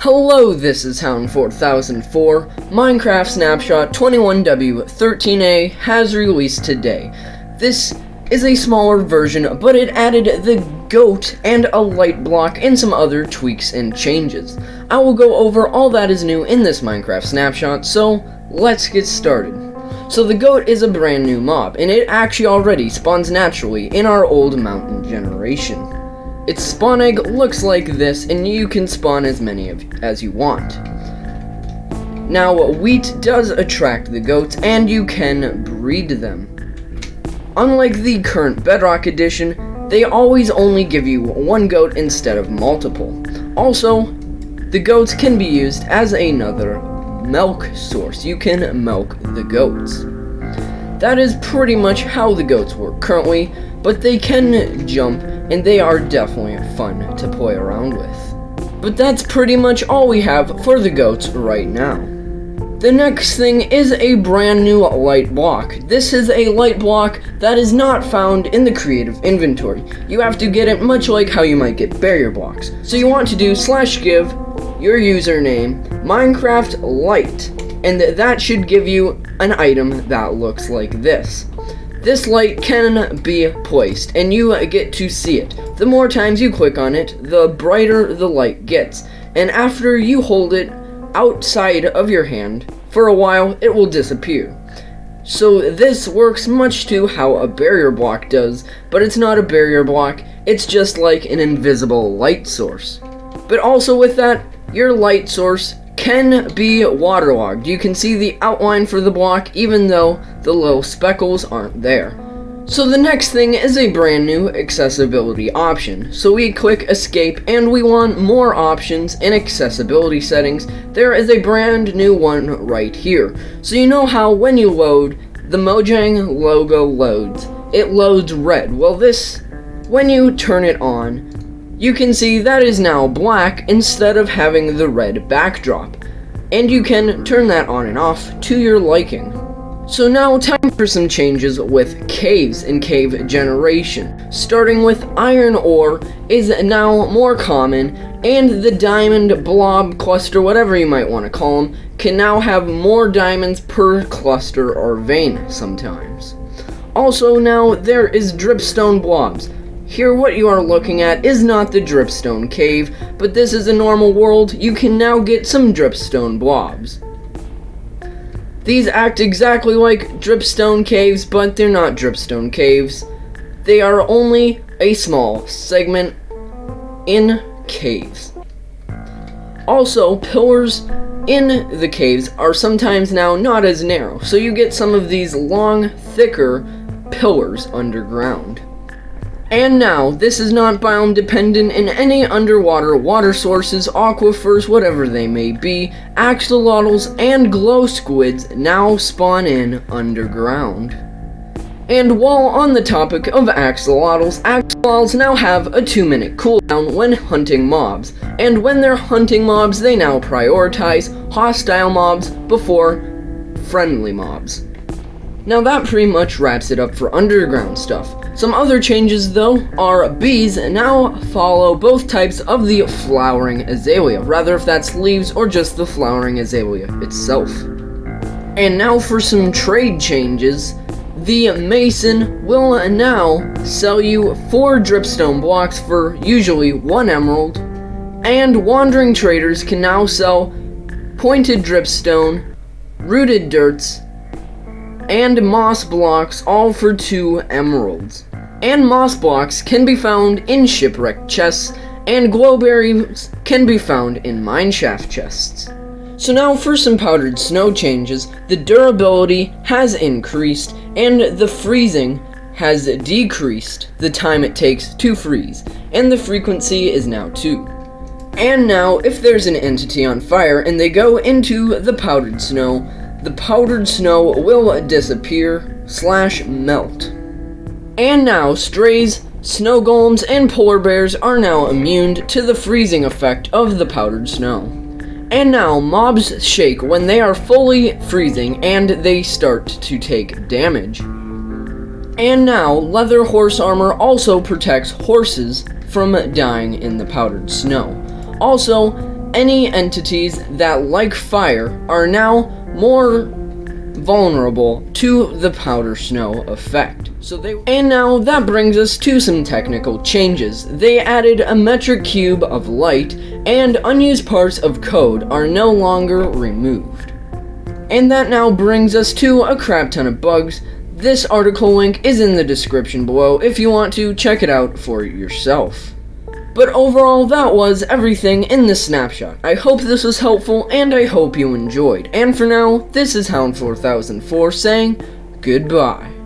Hello, this is Hound4004. Minecraft Snapshot 21w13a has released today. This is a smaller version, but it added the goat and a light block and some other tweaks and changes. I will go over all that is new in this Minecraft Snapshot, so let's get started. So the goat is a brand new mob, and it actually already spawns naturally in our old mountain generation. Its spawn egg looks like this, and you can spawn as many as you want. Now, wheat does attract the goats, and you can breed them. Unlike the current Bedrock edition, they always only give you one goat instead of multiple. Also, the goats can be used as another milk source. You can milk the goats. That is pretty much how the goats work currently, but they can jump, and they are definitely fun to play around with. But that's pretty much all we have for the goats right now. The next thing is a brand new light block. This is a light block that is not found in the creative inventory. You have to get it much like how you might get barrier blocks. So you want to do /give your username Minecraft light, and that should give you an item that looks like this. This light can be placed, and you get to see it. The more times you click on it, the brighter the light gets, and after you hold it outside of your hand for a while, it will disappear. So this works much to how a barrier block does, but it's not a barrier block, it's just like an invisible light source. But also with that, your light source can be waterlogged. You can see the outline for the block even though the little speckles aren't there. So the next thing is a brand new accessibility option. So we click escape and we want more options in accessibility settings. There is a brand new one right here. So you know how when you load, the Mojang logo loads. It loads red. Well, this, when you turn it on, you can see that is now black instead of having the red backdrop. And you can turn that on and off to your liking. So now time for some changes with caves and cave generation. Starting with iron ore is now more common, and the diamond blob cluster, whatever you might want to call them, can now have more diamonds per cluster or vein sometimes. Also now there is dripstone blobs. Here what you are looking at is not the dripstone cave, but this is a normal world. You can now get some dripstone blobs. These act exactly like dripstone caves, but they're not dripstone caves. They are only a small segment in caves. Also, pillars in the caves are sometimes now not as narrow, so you get some of these long, thicker pillars underground. And now, this is not biome dependent in any underwater water sources, aquifers, whatever they may be. Axolotls and glow squids now spawn in underground. And while on the topic of axolotls now have a 2-minute cooldown when hunting mobs. And when they're hunting mobs, they now prioritize hostile mobs before friendly mobs. Now that pretty much wraps it up for underground stuff. Some other changes though are bees now follow both types of the flowering azalea, rather if that's leaves or just the flowering azalea itself. And now for some trade changes. The mason will now sell you 4 dripstone blocks for usually 1 emerald, and wandering traders can now sell pointed dripstone, rooted dirts, and moss blocks, all for 2 emeralds. And moss blocks can be found in shipwreck chests, and glowberries can be found in mineshaft chests. So now for some powdered snow changes. The durability has increased, and the freezing has decreased the time it takes to freeze, and the frequency is now 2. And now if there's an entity on fire and they go into the powdered snow will disappear / melt. And now strays, snow golems, and polar bears are now immune to the freezing effect of the powdered snow. And now mobs shake when they are fully freezing and they start to take damage. And now leather horse armor also protects horses from dying in the powdered snow. Also, any entities that, like fire, are now more vulnerable to the powder snow effect. And now that brings us to some technical changes. They added a metric cube of light, and unused parts of code are no longer removed. And that now brings us to a crap ton of bugs. This article link is in the description below if you want to check it out for yourself. But overall, that was everything in this snapshot. I hope this was helpful, and I hope you enjoyed. And for now, this is Hound4004 saying goodbye.